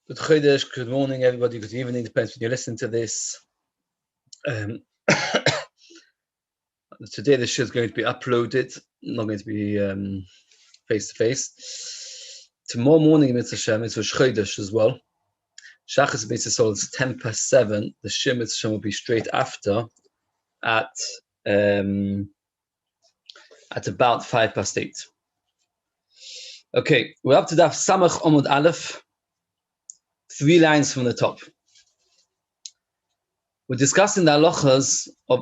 Good Chodesh, good morning, everybody. Good evening, depends when you listen to this. Today, the show is going to be uploaded, not going to be face to face. Tomorrow morning, Mitzvah Shem, it's Rosh Chodesh as well. Shachas Mitzvah Sol is 7:10. The Shem Mitzvah Shem will be straight after at about 8:05. Okay, we're up to Daf Samach Omud Aleph. 3 lines from the top. We're discussing the halachas of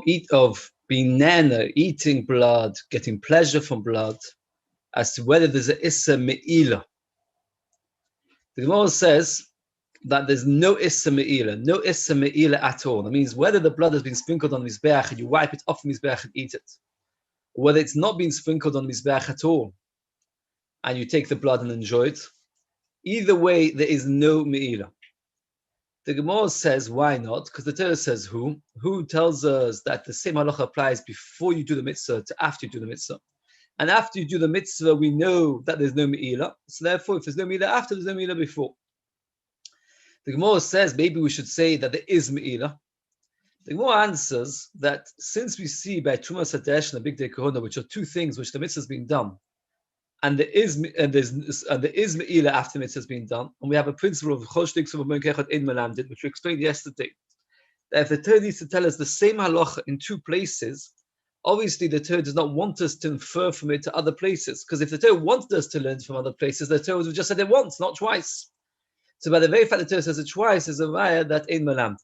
being nana, eating blood, getting pleasure from blood, as to whether there's a issa me'ila. The Gemara says that there's no issa me'ila at all. That means whether the blood has been sprinkled on the mizbeach and you wipe it off the mizbeach and eat it, or whether it's not been sprinkled on the mizbeach at all, and you take the blood and enjoy it. Either way, there is no me'ila. The Gemara says, why not? Because the Torah says who? Who tells us that the same halacha applies before you do the mitzvah to after you do the mitzvah. And after you do the mitzvah, we know that there's no me'ila. So therefore, if there's no me'ila after, there's no me'ila before. The Gemara says, maybe we should say that there is me'ila. The Gemara answers that since we see by Trumas Hadesh and the Big Day Kahuna, which are two things which the mitzvah has been done, and there is me'ila after mitzvah has been done, and we have a principle of Chol Shtik Suv Moin Kechad Ein Melamdit, which we explained yesterday, that if the Torah needs to tell us the same halacha in two places, obviously the Torah does not want us to infer from it to other places, because if the Torah wanted us to learn from other places, the Torah would have just said it once, not twice. So by the very fact the Torah says it twice is a raya that Ein Melamdit.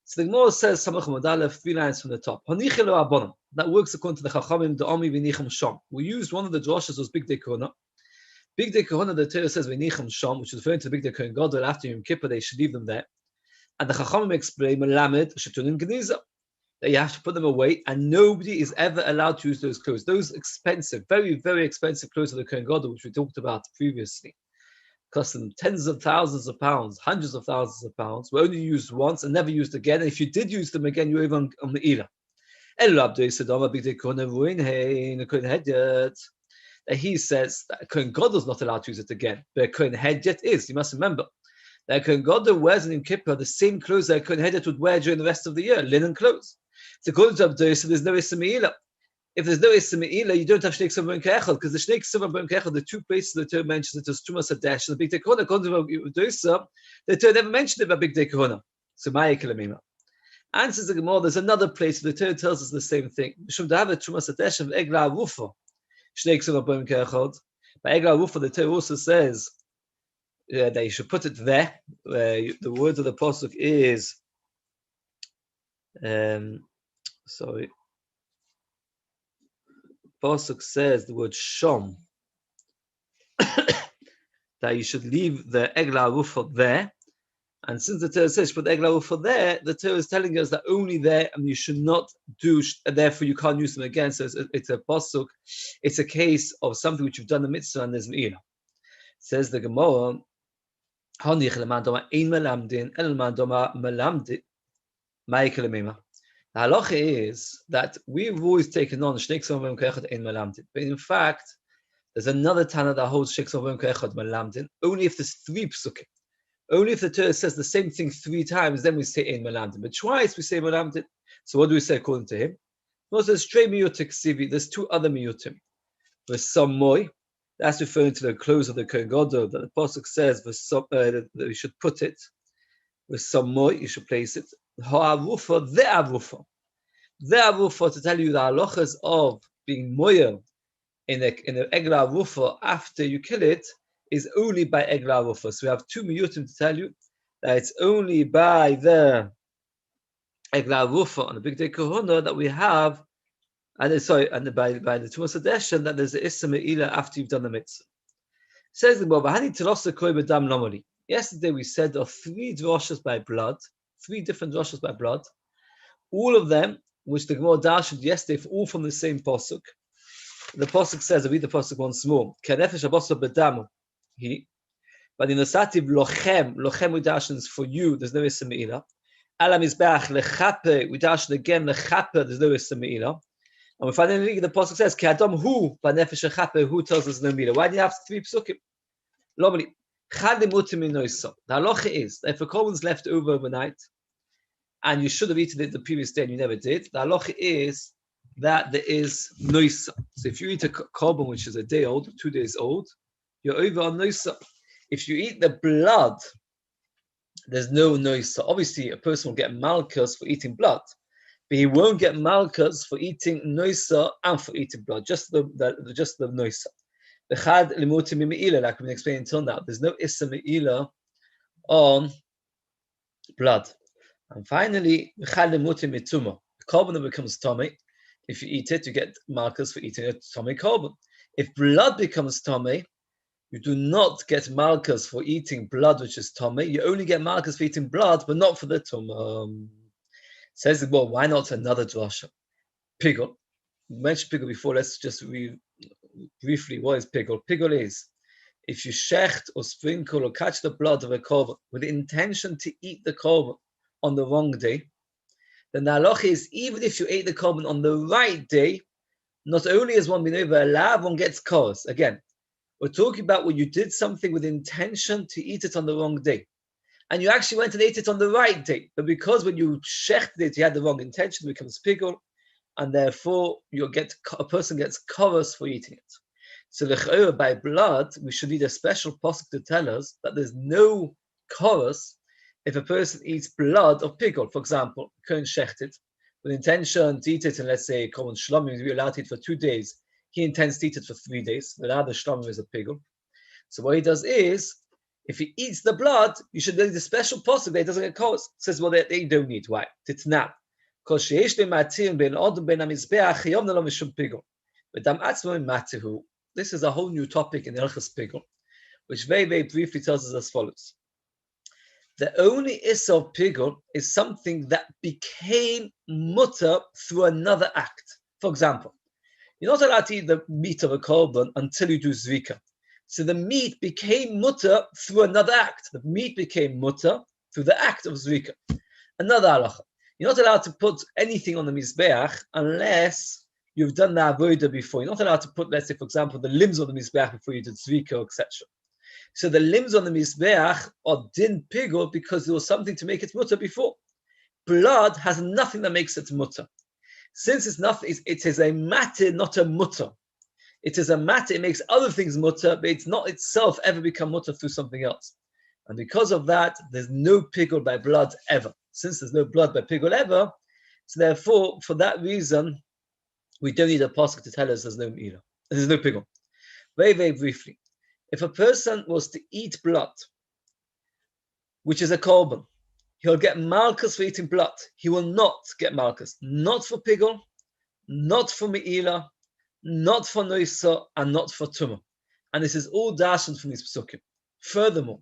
So the Gemara says, Samach Omud Aleph, 3 lines from the top. That works according to the Chachamim, the Yomi v'nicham sham. We used one of the droshes was Big Day Kahuna. Big Day Kahuna, the Torah says v'nicham sham, which is referring to the Big Day Kohen Gadol. After Yom Kippur, they should leave them there. And the Chachamim explain Melamed shetunin geniza, that you have to put them away, and nobody is ever allowed to use those clothes. Those expensive, very, very expensive clothes of the Kohen Gadol, which we talked about previously, cost them tens of thousands of pounds, hundreds of thousands of pounds, were only used once and never used again. And if you did use them again, you were even on the ila. That he says that Kohen Gadol is not allowed to use it again, but Kohen Hedyet is. You must remember that Kohen Gadol wears in Yom Kippur the same clothes that Kohen Hedyet would wear during the rest of the year, linen clothes. So according to Abdul, so there's no issa me'ila. If there's no issa me'ila, you don't have Shnei Ksuvah B'Yom Kechad, because the Shnei Ksuvah B'Yom Kechad, the two places the Torah mentions it as Trumas Hadesh and the Big Day Kahuna. According to Abdul, the Torah never mentioned it about Big Day Kahuna. So Ma'ay Kalamima. Answers the Gemara, there's another place where the Torah tells us the same thing. Mishum Dahavet Trumas Hadesh of Egla Arufa, Shnei Ksuvah B'Yom Kechad. By Egla Arufa, the Torah also says that you should put it there. The word of the pasuk is, pasuk says the word shom, that you should leave the egla arufa there. And since the Torah says put the egla arufa there, the Torah is telling us that only there, and you should not do, and therefore you can't use them again. So it's a pasuk, it's a case of something which you've done the mitzvah and there's me'ila. Says the Gemara, the halacha is that we've always taken on Shnei Ksuvah B'Yom Kechad Ein Melamdin. But in fact, there's another Tana that holds Shnei Ksuvah B'Yom Kechad Melamdin, only if there's 3 psukim. Only if the Torah says the same thing 3 times, then we say Ein Melamdin. But twice we say Melamdin. So what do we say according to him? Well, there's Strei Miyut Ksivi, there's 2 other Miyutim. There's Samoy, that's referring to the clothes of the Kohen Gadol, that the pasuk says that you should put it. With Samoy, you should place it. Ha'arufa, the arufa. The arufa, to tell you the halachas of being moyer in the egla arufa after you kill it is only by egla arufa. So we have 2 miyutim to tell you that it's only by the egla arufa on the Big Day Kahuna that we have, and by the Trumas Hadesh that there's the issa me'ila after you've done the mitzvah. Says the Gemara, yesterday we said there are 3 droshes by blood, 3 different droshes by blood, all of them, which the Gemara darshaned yesterday, all from the same pasuk. The pasuk says, I read the pasuk once more, but in the sativ lochem we darshan is for you, there's no issa me'ila. Alam izbeach lechape, we darshan again lechape, there's no issa me'ila. And we finally the pasuk says, Ki Adam hu, by nefesh lechape, who tells us no me'ila. Why do you have 3 psukim? Lomali. The halacha is that if a korban is left over overnight, and you should have eaten it the previous day and you never did, the halacha is that there is noisa. So if you eat a korban which is a day old, 2 days old, you're over on noisa. If you eat the blood, there's no noisa. Obviously, a person will get malchus for eating blood, but he won't get malchus for eating noisa and for eating blood, just the noisa. The chad limutim me'ila, like we've been explaining until now, there's no issa me'ila on blood. And finally, the chad limutim mituma, the korban that becomes tummy. If you eat it, you get malchus for eating a tummy korban. If blood becomes tummy, you do not get malchus for eating blood, which is tummy. You only get malchus for eating blood, but not for the tummy. Says, well, why not another drasha? Pigul. We mentioned pigul before. Let's just briefly, what is pigul? Pigul is if you shecht or sprinkle or catch the blood of a korban with the intention to eat the korban on the wrong day, then the halacha is even if you ate the korban on the right day, not only is one been over allowed, one gets cause. Again, we're talking about when you did something with intention to eat it on the wrong day. And you actually went and ate it on the right day. But because when you shechted it, you had the wrong intention, it becomes pigul, and therefore a person gets chorus for eating it. So by blood, we should need a special pasuk to tell us that there's no chorus if a person eats blood of pigul. For example, Kohen shechted with intention to eat it, and let's say Kohen shlomim, we're allowed to eat for 2 days. He intends to eat it for 3 days. Without the shlomim is a pigul. So what he does is, if he eats the blood, you should need a special pasuk that he doesn't get chorus. Says, well, they don't need. Why? Titna. Because this is a whole new topic in Elchas Pigul, which very, very briefly tells us as follows. The only issa of pigul is something that became mutter through another act. For example, you're not allowed to eat the meat of a korban until you do zvika. So the meat became mutter through another act. The meat became mutter through the act of zvika. Another halacha. You're not allowed to put anything on the mizbeach unless you've done the avodah before. You're not allowed to put, let's say, for example, the limbs on the mizbeach before you did zvika, etc. So the limbs on the mizbeach are din pigul because there was something to make it mutter before. Blood has nothing that makes it mutter. Since it's nothing, it is a matter, not a mutter. It is a matter, it makes other things mutter, but it's not itself ever become mutter through something else. And because of that, there's no pigul by blood ever. Since there's no blood by pigul ever, so therefore, for that reason, we don't need a pasuk to tell us there's no meila. There's no pigul. Very, very briefly. If a person was to eat blood, which is a korban, he'll get malchus for eating blood. He will not get malchus. Not for pigul, not for meila, not for noisa, and not for tumah. And this is all dashed from these psukim. Furthermore,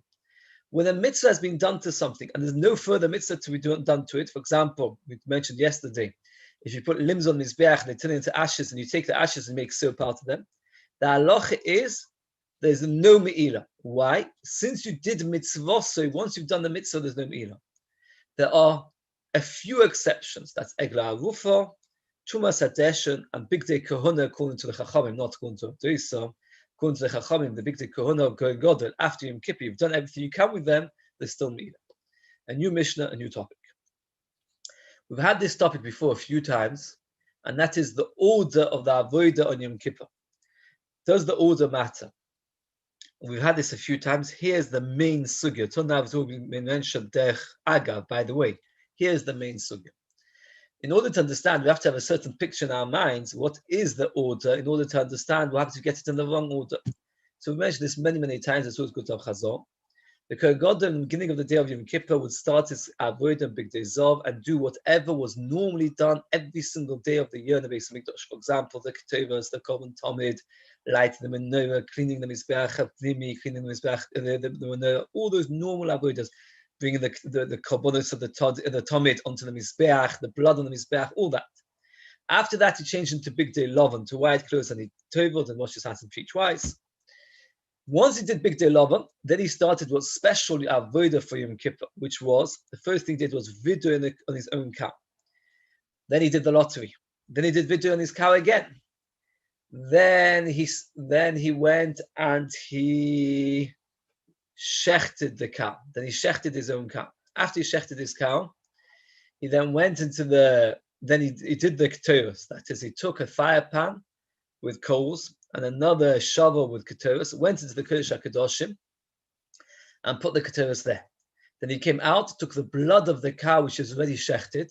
when a mitzvah has been done to something and there's no further mitzvah to be done to it, for example, we mentioned yesterday, if you put limbs on mizbeach and they turn into ashes and you take the ashes and make soap out of them, the halacha is there's no me'ila. Why? Since you did mitzvah, so once you've done the mitzvah, there's no me'ila. There are a few exceptions. That's Egla Arufa, Tumas Hadeshen, and Big Day Kahuna, according to the Chachamim, not according to Doisa. According to the Chachamim, the Big Day Kahuna of Kohen Gadol, after Yom Kippur, you've done everything you can with them, there's still me'ila. A new Mishnah, a new topic. We've had this topic before a few times, and that is the order of the avodah on Yom Kippur. Does the order matter? We've had this a few times. Here's the main sugya. Till now, it's all been mentioned derech agav, by the way. Here's the main sugya. In order to understand, we have to have a certain picture in our minds. What is the order? In order to understand, we'll have to get it in the wrong order. So we mentioned this many, many times. It's always good to have chazon. The Kohen Gadol, in the beginning of the day of Yom Kippur, would start his avodah big day zov and do whatever was normally done every single day of the year in the Beis Hamikdash. For example, the ketuvos, the korban tamid, lighting the menorah, cleaning the mizbeach, cleaning the mizbeach, the menorah, all those normal avodas, bringing the korbanos of the tamid onto the mizbeach, the blood on the mizbeach, all that. After that, he changed into big day lovan, to white clothes, and he toved and washed his hands and feet twice. Once he did Big Day Lavan, then he started what's specially avodah for Yom Kippur, which was, the first thing he did was vidur on his own cow. Then he did the lottery. Then he did vidur on his cow again. Then he went and he shechted the cow. Then he shechted his own cow. After he shechted his cow, he then went into then he did the keteros. That is, he took a fire pan with coals and another shovel with keteros, went into the Kodesh HaKadoshim and put the keteros there. Then he came out, took the blood of the cow, which is already shechted,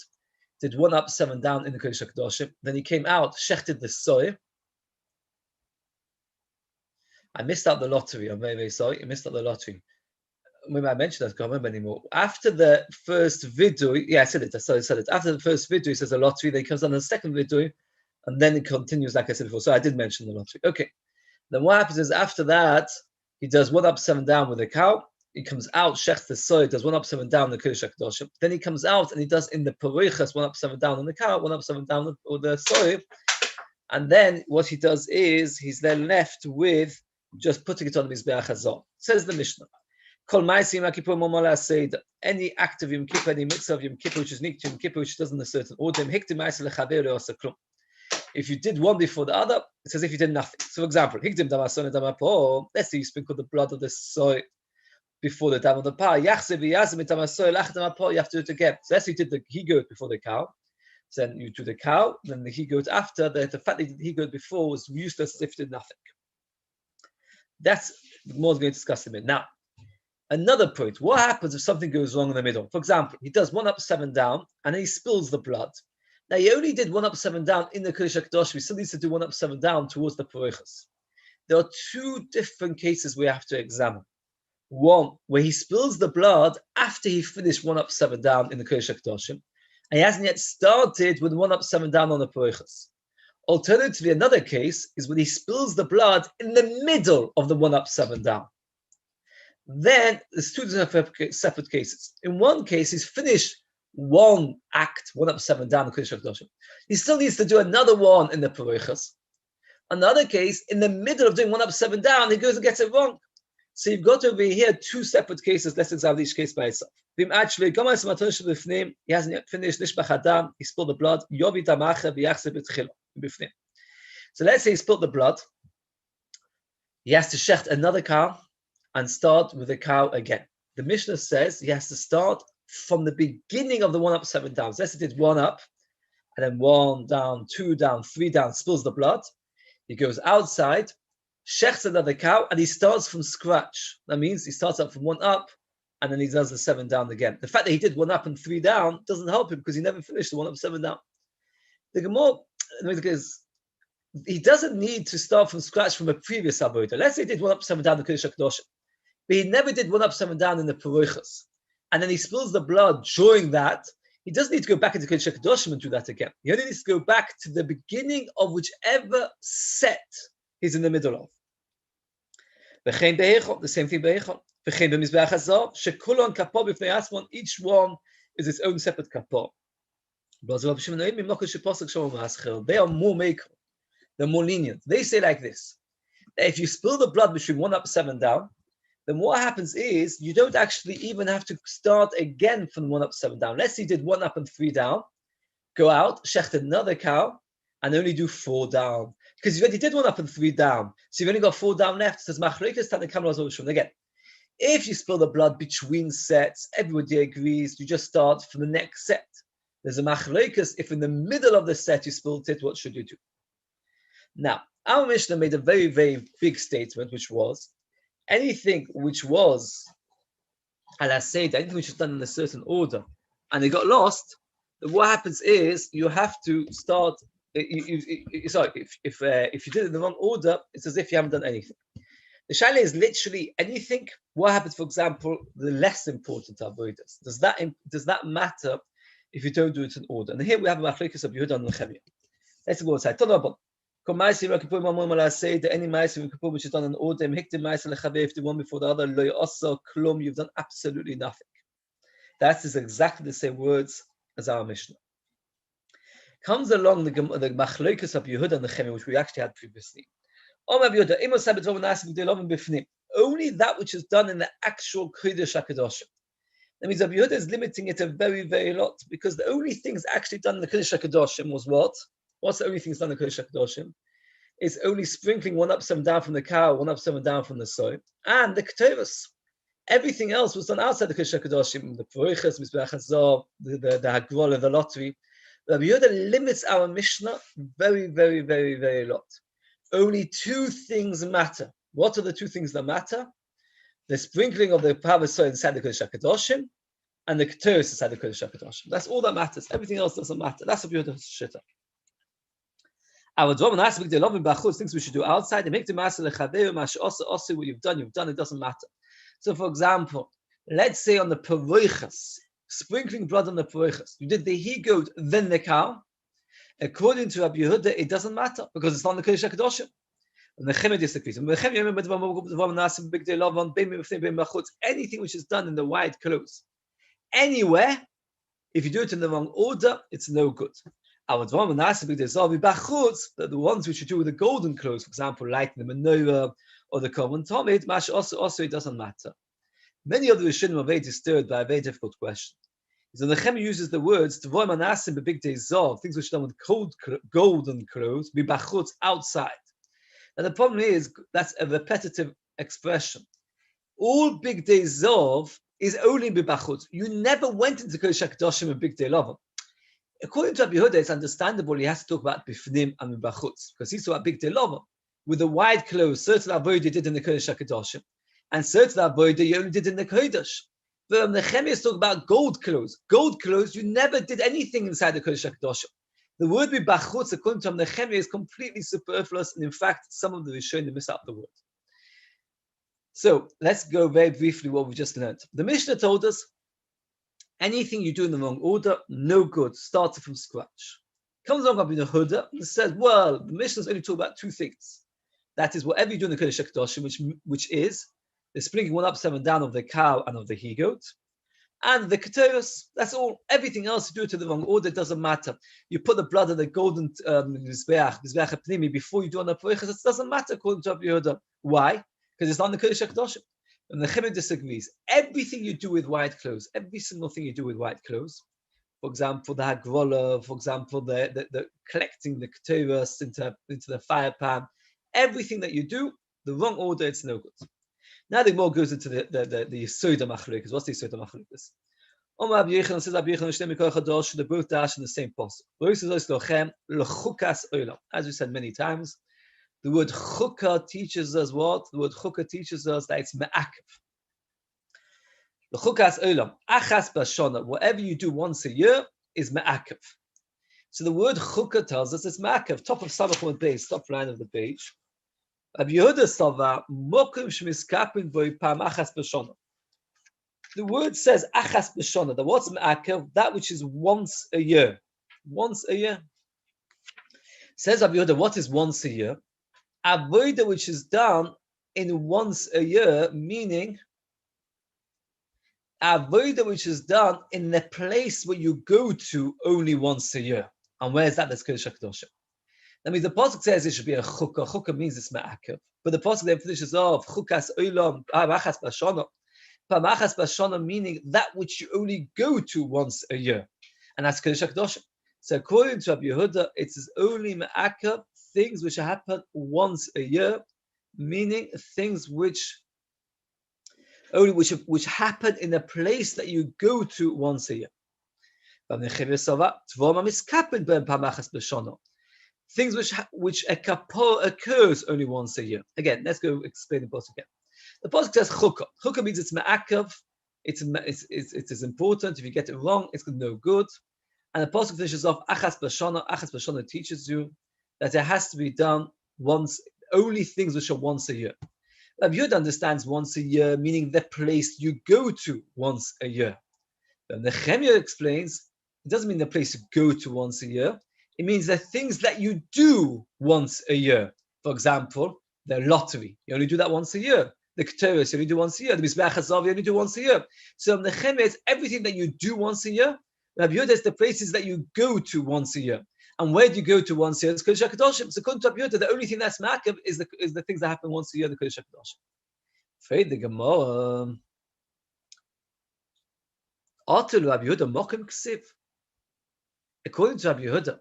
did 1 up, 7 down in the Kodesh HaKadoshim. Then he came out, shechted the soy. I missed out the lottery. I'm very, very sorry. I missed out the lottery. Maybe I mentioned that, I can't remember anymore. After the first vidui, I said it. After the first vidui, he says the lottery, then he comes on the second vidui, and then it continues, like I said before. So I did mention the lottery. Okay. Then what happens is after that, he does 1 up, 7 down with the cow. He comes out, shech the soy, does 1 up, 7 down in the Kodesh HaKadoshim. Then he comes out and he does in the Parichas 1 up, 7 down on the cow, 1 up, 7 down with the soy. And then what he does is he's then left with just putting it on the Mizbeach HaZor. Says the Mishnah. Any act of Yom Kippur, any mitzvah of Yom Kippur, which is unique to Yom Kippur, which doesn't a certain order. If you did one before the other, it's as if you did nothing. So, for example, let's say you sprinkle the blood of the soy before the dam of the pa. You have to do it again. So let's say you did the he-goat before the cow. So then you do the cow, then the he-goat after. The fact that you did the he-goat before was useless as if you did nothing. That's more going to discuss in a minute. Now, another point, what happens if something goes wrong in the middle? For example, he does 1 up, 7 down, and then he spills the blood. Now, he only did 1 up, 7 down in the Kodesh HaKadosh. He still needs to do 1 up, 7 down towards the Parichas. There are 2 different cases we have to examine. One, where he spills the blood after he finished 1 up, 7 down in the Kodesh HaKadosh, and he hasn't yet started with 1 up, 7 down on the Parichas. Alternatively, another case is when he spills the blood in the middle of the 1 up, 7 down. Then there's 2 separate cases. In one case, he's finished 1 act, 1 up, 7 down in the Kodesh HaKadoshim. He still needs to do another one in the Parichas. Another case, in the middle of doing 1 up, 7 down, he goes and gets it wrong. So you've got over here 2 separate cases. Let's examine each case by itself. He hasn't yet finished. He spilled the blood. So let's say he spilled the blood. He has to shecht another cow and start with the cow again. The Mishnah says he has to start from the beginning of the 1 up, 7 down. So let's say he did 1 up, and then 1 down, 2 down, 3 down, spills the blood. He goes outside, shechts another cow, and he starts from scratch. That means he starts up from 1 up, and then he does the 7 down again. The fact that he did 1 up and 3 down doesn't help him because he never finished the 1 up, 7 down. The Gemara, he doesn't need to start from scratch from a previous avodah. Let's say he did 1 up, 7 down in the Kodesh HaKadoshim, but he never did 1 up, 7 down in the Parichas, and then he spills the blood during that. He doesn't need to go back into Kodesh HaKadoshim and do that again. He only needs to go back to the beginning of whichever set he's in the middle of. The same thing beichon. Each one is its own separate kapor. They are more maker. They're more lenient. They say like this: that if you spill the blood between 1 up, 7 down, then what happens is you don't actually even have to start again from 1 up, 7 down. Let's say you did 1 up and 3 down, go out, shecht another cow, and only do 4 down. Because you already did 1 up and 3 down. So you've only got 4 down left. It says, again, if you spill the blood between sets, everybody agrees, you just start from the next set. There's a machlokas. If in the middle of the set you spilled it, what should you do? Now, our Mishnah made a very, very big statement, which was, anything which was, anything which is done in a certain order, and it got lost, then what happens is you have to start. If you did it in the wrong order, it's as if you haven't done anything. The shaila is literally anything. What happens, for example, the less important avodas? Does that matter if you don't do it in order? And here we have a machlokes of Yehuda and Rabbi. Let's go outside. Any ma'aser which is done in order, if the one before the other, you've done absolutely nothing. That is exactly the same words as our Mishnah. Comes along the machlokes of Yehuda and Rabbi, which we actually had previously. Only that which is done in the actual Kodesh HaKadoshim. That means Rabbi Yehuda is limiting it a very, very lot, because the only things actually done in the Kodesh HaKadoshim was what? What's the only things done in the Kodesh HaKadoshim? It's only sprinkling 1 up, 7 down from the cow, 1 up, 7 down from the soy, and the keteros. Everything else was done outside the Kodesh HaKadoshim, the Porichas, Mizbeach HaZor, the Hagvola, the lottery. Rabbi Yehuda limits our Mishnah very, very, very, very lot. Only two things matter. What are the two things that matter? The sprinkling of the Pavasoi inside the Kodesh HaKadoshim and the Keteris inside the Kodesh HaKadoshim. That's all that matters. Everything else doesn't matter. That's Rabbi Yehuda's Shitta. Our Dvom and Asik, they love in Bachus, things we should do outside. They make the Master Lechaveru, Mash Osa, what you've done, it doesn't matter. So, for example, let's say on the Paroichas, sprinkling blood on the Paroichas, you did the he-goat, then the cow. According to Rabbi Yehuda, it doesn't matter because it's not in the Kodesh HaKadoshim. Anything which is done in the white clothes, anywhere, if you do it in the wrong order, it's no good. Our Dvom and Asik, the ones which you do with the golden clothes, for example, lighting the menorah or the Korban Tomid, Mash also it doesn't matter. Many of the Rishonim are very disturbed by a very difficult question. So the Nehemiah uses the words Dvom and Asik b'bigdei zov, things which are done with golden clothes, b'bachutz, outside. Now the problem is that's a repetitive expression. All bigdei zov is only b'bachutz. You never went into Kodesh HaKadoshim and bigdei lova. According to Rabbi Yehuda, it's understandable he has to talk about bifnim and b'bachutz because he's talking about bigdei lova. With the white clothes, certain avodah did in the Kodesh HaKadoshim, and certain avodah you only did in the Kodesh. But Nehemiah is talking about gold clothes. Gold clothes, you never did anything inside the Kodesh HaKadoshim. The word b'bachutz, according to Nehemiah, is completely superfluous, and in fact, some of the Rishonim miss out the word. So let's go very briefly what we just learned. The Mishnah told us anything you do in the wrong order, no good. Start from scratch. Comes along Rabbi Yehuda and says, well, the Mishnah is only talking about two things. That is, whatever you do in the Kodesh HaKadoshim, which is the sprinkling one up, seven down of the cow and of the he-goat, and the keteros. That's all. Everything else you do it in the wrong order, it doesn't matter. You put the blood of the golden mizbeach pnimi before you do on the porichas. It doesn't matter according to Rabbi Yehuda. Why? Because it's not in the Kodesh HaKadoshim. And the Nehemiah disagrees. Everything you do with white clothes, every single thing you do with white clothes, for example, the hagrola, for example, the collecting the keteros into the fire pan, everything that you do, the wrong order, it's no good. Now the more goes into the Yisoda Machlokas. What's the Yisoda Machlokas? Rabbi Yechon says Rabbi Yechon Shnei Mikol Chadosh, they both dash in the same posture. As we said many times, the word chukah teaches us what? The word chukah teaches us that it's me'akev. L'chukas olam, achas b'shana, whatever you do once a year is me'akev. So the word chukah tells us it's me'akev. Top of Samach and Beis, top line of the page. Rabbi Yehuda Stava, mokum shmiskapin boi pam achas b'shana. The word says achas b'shana, that what's me'akev, that which is once a year. Once a year. Says Rabbi Yehuda, what is once a year? Avodah which is done in once a year, meaning avodah which is done in the place where you go to only once a year. And where is that? That's Kodesh HaKadoshim. That means the pasuk says it should be a chukah. Chukah means it's me'akev. But the pasuk then finishes off chukas olam pamachas b'shana. Pamachas b'shana meaning that which you only go to once a year, and that's Kodesh HaKadoshim. So according to Rabbi Yehuda, it is only me'akev things which happen once a year, meaning things which only which happen in a place that you go to once a year. Things which a kapor occurs only once a year. Again, let's go explain the pasuk again. The pasuk says chukah. Chukah means it's me'akev. It is important. If you get it wrong, it's no good. And the pasuk finishes off achas b'shana. Achas b'shana teaches you that it has to be done once. Only things which are once a year. Rabbi Yehuda understands once a year, meaning the place you go to once a year. But Nehemiah explains it doesn't mean the place you go to once a year. It means the things that you do once a year. For example, the lottery, you only do that once a year. The keteros, you only do once a year. The mizbeach hazav, you only do once a year. So Nehemiah is everything that you do once a year. Rabbi Yehuda is the places that you go to once a year. And where do you go to once a year? It's Kodesh HaKadoshim. So according to Rabbi Yehuda, the only thing that's ma'akev is the things that happen once a year in the Kodesh HaKadoshim. Fade the Gemara. Atul Rabbi Yehuda mokim ksiv. According to Rabbi Yehuda,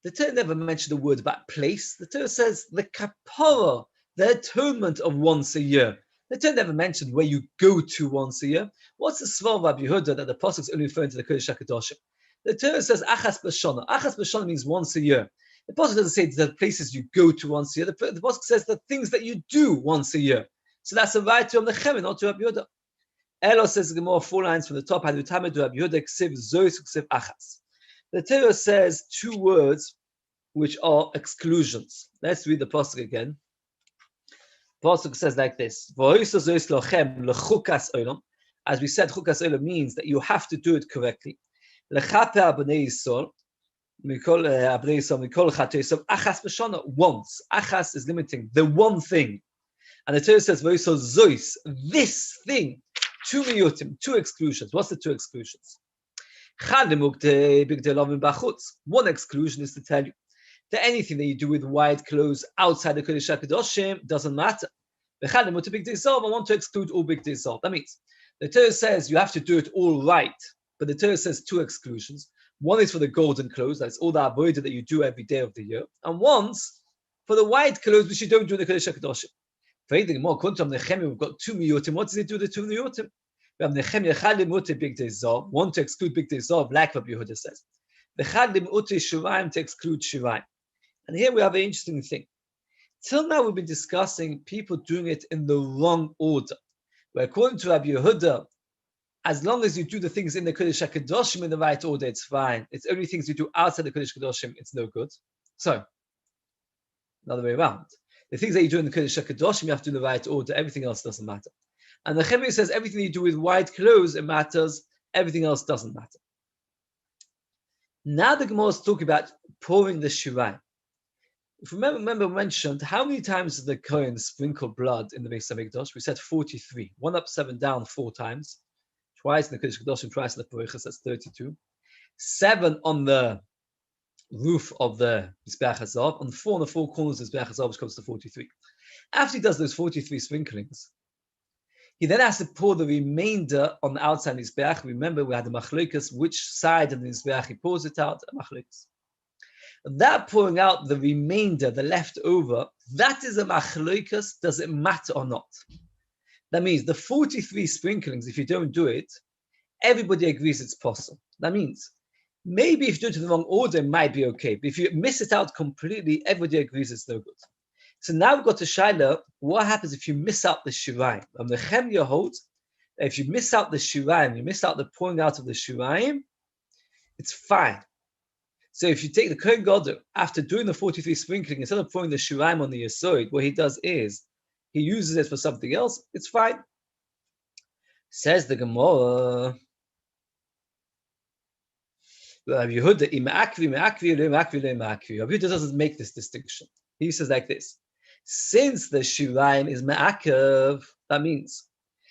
the Torah never mentioned the word about place. The Torah says the kapara, the atonement of once a year. The Torah never mentioned where you go to once a year. What's the svar of Rabbi Yehuda that the pasuk is only referring to the Kodesh HaKadoshim? The Torah says achas b'shana. Achas b'shana means once a year. The pasuk doesn't say the places you go to once a year. The pasuk says the things that you do once a year. So that's a right to Rabbi not to Rabbi Yehuda. Elo says the Gemara 4 lines from the top. Rabbi Yehuda ksiv zois ksiv achas. The Torah says two words which are exclusions. Let's read the pasuk again. The pasuk says like this: as we said, chukas olam means that you have to do it correctly. Once. Achas is limiting the one thing. And the Torah says, this thing, two exclusions. What's the two exclusions? One exclusion is to tell you that anything that you do with white clothes outside the Kodesh HaKadoshim doesn't matter. I want to exclude all big dissolve. That means the Torah says you have to do it all right, but the Torah says two exclusions. One is for the golden clothes, that's all the avodah that you do every day of the year, and one's for the white clothes which you don't do in the Kodesh HaKadoshim. We've got two miyutim. What does he do with the two miyutim? We have Nechemia big dissolve, one to exclude big dissolve, like Rabbi Yehuda says. The shivayim to exclude shivayim. And here we have an interesting thing. Till now we've been discussing people doing it in the wrong order. Where according to Rabbi Yehuda, as long as you do the things in the Kodesh HaKadoshim in the right order, it's fine. It's only things you do outside the Kodesh HaKadoshim, it's no good. So, another way around. The things that you do in the Kodesh HaKadoshim, you have to do in the right order. Everything else doesn't matter. And the Nechemia says everything you do with white clothes, it matters. Everything else doesn't matter. Now the Gemara is talking about pouring the shirayim. If you remember, we mentioned how many times did the Kohen sprinkle blood in the Beis HaMikdash? We said 43. 1 up, 7 down, 4 times. Twice in the Kodesh HaKadoshim, twice in the Porichas, that's 32. 7 on the roof of the Mizbeach HaZav, on 4 on the 4 corners of the Mizbeach HaZav, which comes to 43. After he does those 43 sprinklings, he then has to pour the remainder on the outside Mizbeach. Remember, we had the machlokas, which side of the Mizbeach he pours it out, machlokas. That pouring out the remainder, the leftover, that is a machlokas, does it matter or not? That means the 43 sprinklings, if you don't do it, everybody agrees it's possible. That means maybe if you do it in the wrong order, it might be okay. But if you miss it out completely, everybody agrees it's no good. So now we've got to Shaila, what happens if you miss out the shirayim? And the Nechemia holds that if you miss out the shirayim, you miss out the pouring out of the shirayim, it's fine. So if you take the Kohen Gadol, after doing the 43 sprinkling, instead of pouring the shirayim on the Yisroel, what he does is, he uses it for something else, it's fine. Says the Gemara, Rabbi Yehuda doesn't make this distinction. He says like this: since the shirayim is me'akev, that means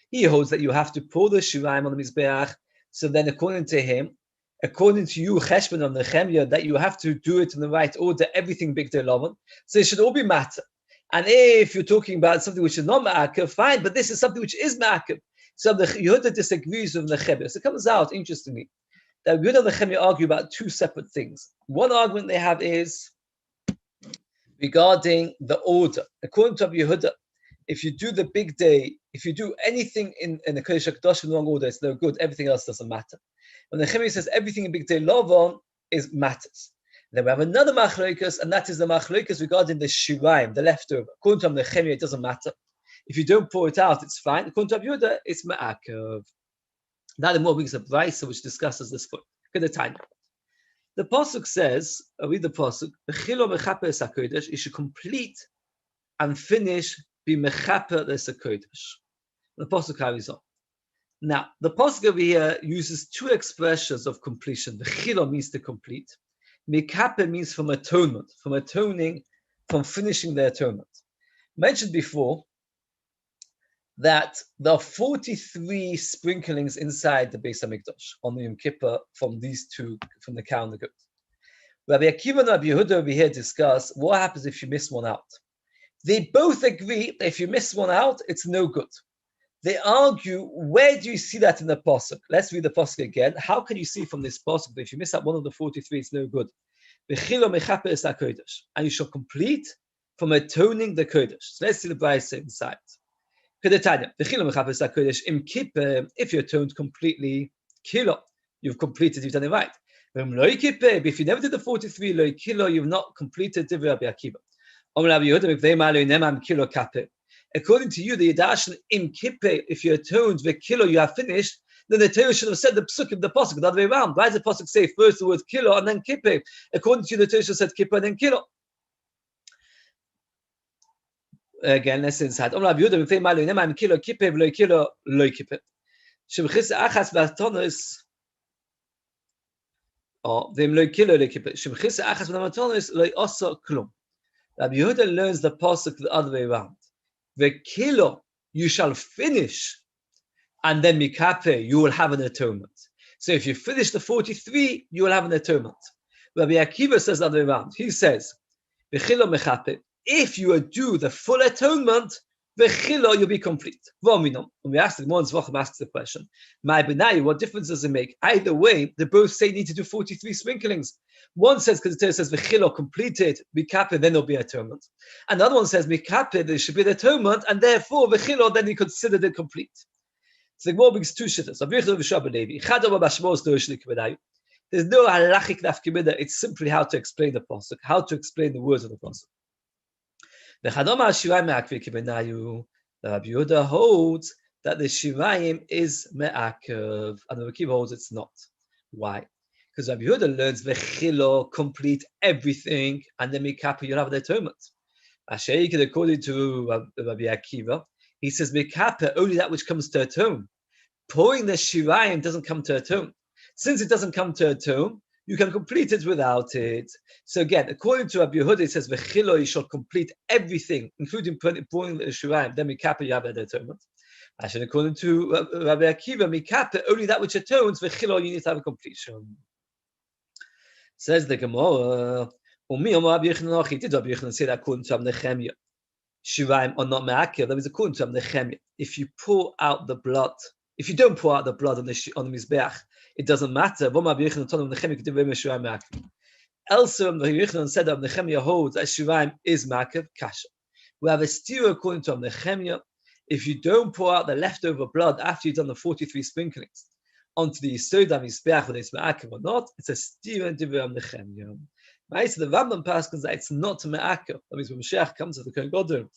he holds that you have to pour the shirayim on the mizbeach. So then, according to him, according to you, Cheshbon on the Nechemia, that you have to do it in the right order, everything big day lovon. So it should all be matter. And if you're talking about something which is not me'akev, fine, but this is something which is me'akev. So the Yehuda disagrees with the Nechemia. So it comes out, interestingly, that Yehuda and the Nechemia argue about two separate things. One argument they have is regarding the order. According to Rabbi Yehuda, if you do the big day, if you do anything in the Kodesh HaKadosh in the wrong order, it's no good. Everything else doesn't matter. And the Nechemia says everything in big day lovon is matters. Then we have another machlokas, and that is the machlokas regarding the shirayim, the leftover. According to the Nechemia, it doesn't matter. If you don't pour it out, it's fine. According to Rabbi Yehuda, it's ma'akev. Now the more brings a Beis which discusses this point. Look at the time. The pasuk says, I read the pasuk, "B'chilo mechaper es hakodesh," you should complete and finish be mechaper es hakodesh. The pasuk carries on. Now, the pasuk over here uses two expressions of completion. B'chilo means to complete. Mechaper means from atonement, from atoning, from finishing the atonement. Mentioned before that there are 43 sprinklings inside the Beis HaMikdash on the Yom Kippur from these two, from the cow and the goat. Rabbi Akiva and Rabbi Yehuda over here discuss what happens if you miss one out. They both agree that if you miss one out, it's no good. They argue, where do you see that in the pasuk? Let's read the pasuk again. How can you see from this pasuk that if you miss out one of the 43, it's no good? And you shall complete from atoning the kodesh. So let's see the Beis inside. If you're atoned completely, you've completed, you've done it right. If you never did the 43, you've not completed Divrei Rabbi Akiva. According to you, the Yidashin im kippeh, if you're atoned, v'kilo, you have finished, then the Torah should have said the psukim, the pasuk, the other way around. Why does the pasuk say first the word kilo and then kippeh? According to you, the Torah should have said kippeh and then kilo. Again, let's inside. Kilo kippeh v'lo kilo lo kippeh. Shemchis achas b'atonos. Oh, v'im lo kilo lo kippeh. Shemchis achas b'atonos lo oso klum. Rabbi Yehuda learns the pasuk the other way around. The kilo you shall finish, and then mikape you will have an atonement. So if you finish the 43, you will have an atonement. Rabbi Akiva says the other way around. He says, "V'chilo mechape." If you do the full atonement, v'chilo you'll be complete. When we ask the Gemara Zvachim asks the question, "My benai, what difference does it make?" Either way, they both say you need to do 43 sprinklings. One says because the Torah says v'chilo completed, mikape, then there'll be atonement. And the other one says mikape, there should be the atonement, and therefore v'chilo, then you consider it complete. So the Gemara brings two shittas. There's no halachic nafkamida. It's simply how to explain the pasuk, how to explain the words of the pasuk. The Rabbi Yehuda holds that the shirayim is me'akev, and the Rabbi holds it's not. Why? Because Rabbi Yehuda learns v'chilo, complete everything, and then mikapa you'll have the atonement. According to Rabbi Akiva, he says mikapa only that which comes to atone. Pouring the shirayim doesn't come to atone. Since it doesn't come to atone, you can complete it without it. So again, according to Rabbi Yehuda, it says v'chilo you shall complete everything, including pouring the shirayim. Then mikapa you have the atonement. Actually, according to Rabbi Akiva, mikapa only that which atones. V'chilo you need to have a completion. Says the Gemara. Did Rabbi Yochanan say that according to Nehemiah, shirayim are not me'akev? That means according to Nehemiah, if you pour out the blood, if you don't pour out the blood on the mizbeach, it doesn't matter. Elsewhere, Rabbi Yochanan said that Nehemiah holds that shirayim is me'akev kasha. We have a steer according to Nehemiah. If you don't pour out the leftover blood after you've done the 43 sprinklings onto the Yisod mizbeach, whether it's me'akev or not, it's a steer in Divrei Nehemiah. So the Rambam paskins that it's not me'akev. That means when Mashiach comes to the Kohen Gadol,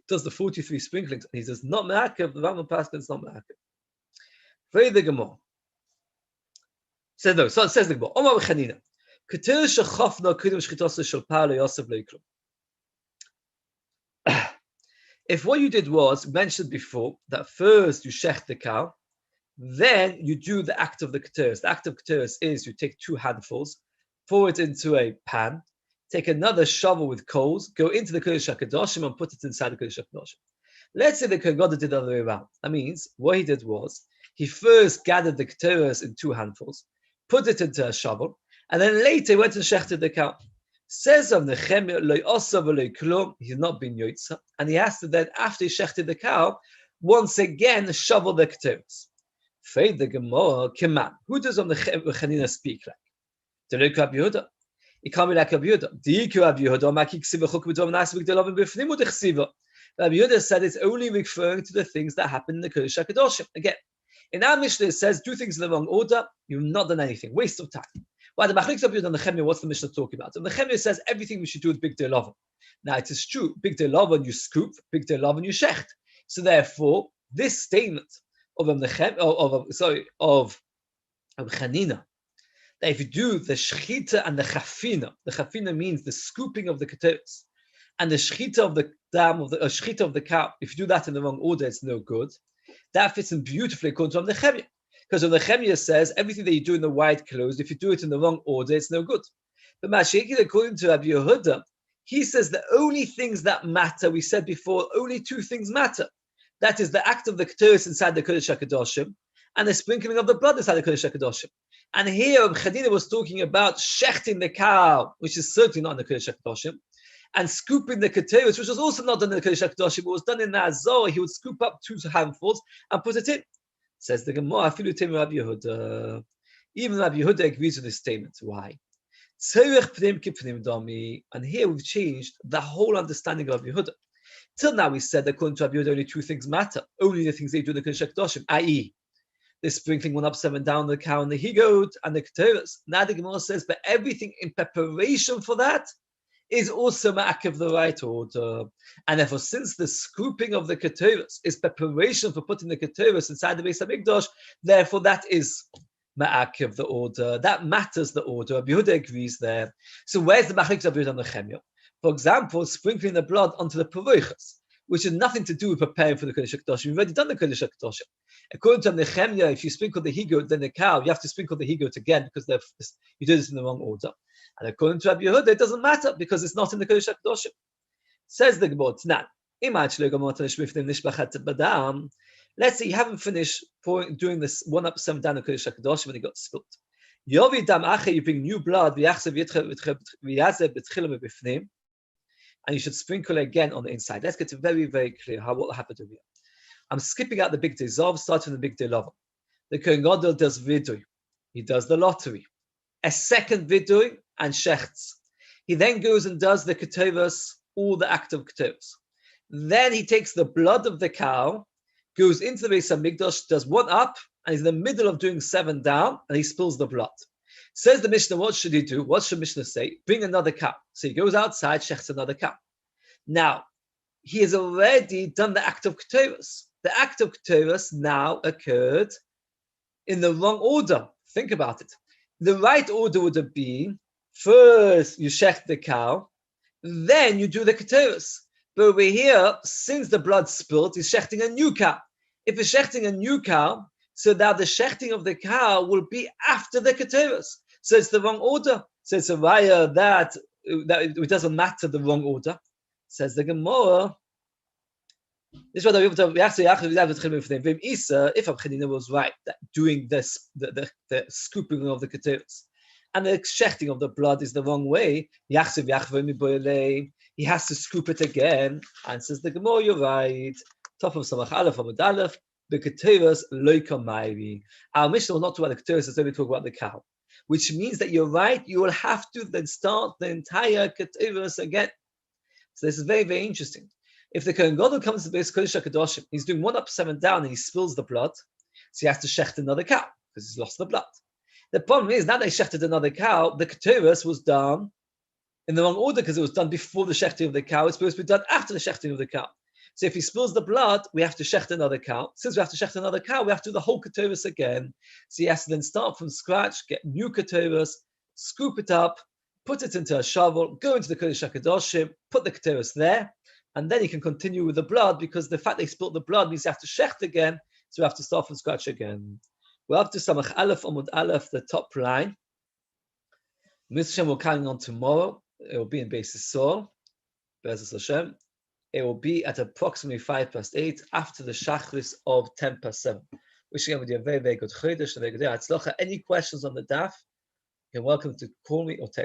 does the 43 sprinklings, and he says not me'akev, the Rambam paskins not me'akev. Very the Gemara. Says no. So it says the Gemara. Omar v'chanina. Keter shechafna kudem shchitasa shel par le'yosav le'klum. If what you did was mentioned before that first you shech the cow, then you do the act of the keteris. The act of keteris is you take 2 handfuls, pour it into a pan, take another shovel with coals, go into the Kodesh HaKadoshim and put it inside the Kodesh HaKadoshim. Let's say the Kohen Gadol did the other way around. That means what he did was he first gathered the keteris in 2 handfuls, put it into a shovel, and then later he went and shechted the cow. Says of Nehemiah, lo osav lo klum, he's not been yotza, and he has to then, after he shechted the cow, once again shovel the keteris. Fade the Gemara, Keman. Who does on the Chanina speak like? To look Rabbi Yehuda. It can't be like Rabbi Yehuda. Rabbi Yehuda said it's only referring to the things that happen in the Kodesh HaKadoshim. Again, in our Mishnah it says, do things in the wrong order, you've not done anything. Waste of time. Why the Machlokes of Yehuda and Nehemiah, what's the Mishnah talking about? So Nehemiah says everything we should do with Big Day Lovan. Now it is true, Big Day Lovan you scoop, Big Day Lovan you shecht. So therefore, this statement of Chanina, that if you do the shechita and the chafina means the scooping of the keteris, and the shechita of the dam of the shechita of the cow, if you do that in the wrong order, it's no good. That fits in beautifully according to Nehemiah, because Nehemiah says everything that you do in the white clothes, if you do it in the wrong order, it's no good. But Mashayikid, according to Rabbi Yehuda, he says the only things that matter, we said before, only 2 things matter. That is the act of the keteris inside the Kodesh HaKadoshim, and the sprinkling of the blood inside the Kodesh HaKadoshim. And here, Chadina was talking about shechting the cow, which is certainly not in the Kodesh HaKadoshim, and scooping the keteris, which was also not done in the Kodesh HaKadoshim, but was done in the Azor. He would scoop up 2 handfuls and put it in. Says the Gemara, Afilu Temi Rabbi Yehuda. Even Rabbi Yehuda agrees with this statement. Why? And here we've changed the whole understanding of Rabbi Yehuda. Till now, we said that according to Rabbi, only two things matter. Only the things they do in the Kodesh HaKadoshim, i.e., the sprinkling 1 up, 7 down, the cow and the he-goat and the keteras. Now the Gemara says, but everything in preparation for that is also ma'akev the right order. And therefore, since the scooping of the keteras is preparation for putting the keteras inside the Beis HaMikdash, therefore that is ma'akev the order. That matters the order. Rabbi Yehuda agrees there. So where's the machlokes of Yehuda and Nechemia? For example, sprinkling the blood onto the paroichas, which has nothing to do with preparing for the Kodesh HaKadoshim. You've already done the Kodesh HaKadoshim. According to Nechemia, if you sprinkle the he-goat, then the cow, you have to sprinkle the he-goat again because you did this in the wrong order. And according to Rabbi Yehuda, it doesn't matter because it's not in the Kodesh HaKadoshim. Says the Gemara, let's say you haven't finished doing this 1 up, 7 down in the Kodesh HaKadoshim when it got spilt. You bring new blood, and you should sprinkle again on the inside. Let's get it very, very clear what will happen here. I'm skipping out the big day Zov, starting the big day Lava. The Kohen Gadol does vidui. He does the lottery. A second vidui and shechts. He then goes and does the keteras, all the active keteras. Then he takes the blood of the cow, goes into the Beis HaMikdash, does 1 up, and he's in the middle of doing 7 down, and he spills the blood. Says the Mishnah, what should he do? What should Mishnah say? Bring another cow. So he goes outside, shechts another cow. Now, he has already done the act of keteras. The act of keteras now occurred in the wrong order. Think about it. The right order would have been, first you shecht the cow, then you do the keteras. But over here, since the blood spilled, he's shechting a new cow. If he's shechting a new cow, so now the shechting of the cow will be after the keteras. So it's the wrong order. So it's a raya that it doesn't matter the wrong order. Says the Gemara. This is what if Abchedina was right, that doing this, the scooping of the keteras and the shechting of the blood is the wrong way, he has to scoop it again. And says the Gemara, you're right. Top of Samach Aleph Amud Aleph, the keteras loika mayri. Our Mishnah will not talk about the keteras, it's only talk about the cow, which means that you're right. You will have to then start the entire keteras again. So this is very, very interesting. If the Kohen Gadol comes to the Beis Kodesh HaKadoshim, he's doing 1 up, 7 down, and he spills the blood, so he has to shecht another cow because he's lost the blood. The problem is now they shechted another cow. The keteras was done in the wrong order because it was done before the shechting of the cow. It's supposed to be done after the shechting of the cow. So if he spills the blood, we have to shecht another cow. Since we have to shecht another cow, we have to do the whole keteras again. So he has to then start from scratch, get new keteras, scoop it up, put it into a shovel, go into the Kodesh HaKadoshim, put the keteras there, and then he can continue with the blood because the fact they spilt the blood means you have to shecht again, so we have to start from scratch again. We're up to Samach Aleph Amud Aleph, the top line. Mr. Hashem will carry on tomorrow. It will be in Beis Yisroel, Be'ezus Hashem. It will be at approximately 8:05 after the Shachris of 7:10. Wishing everybody a very, very good Chodesh, a very good day. Any questions on the daf, you're welcome to call me or text.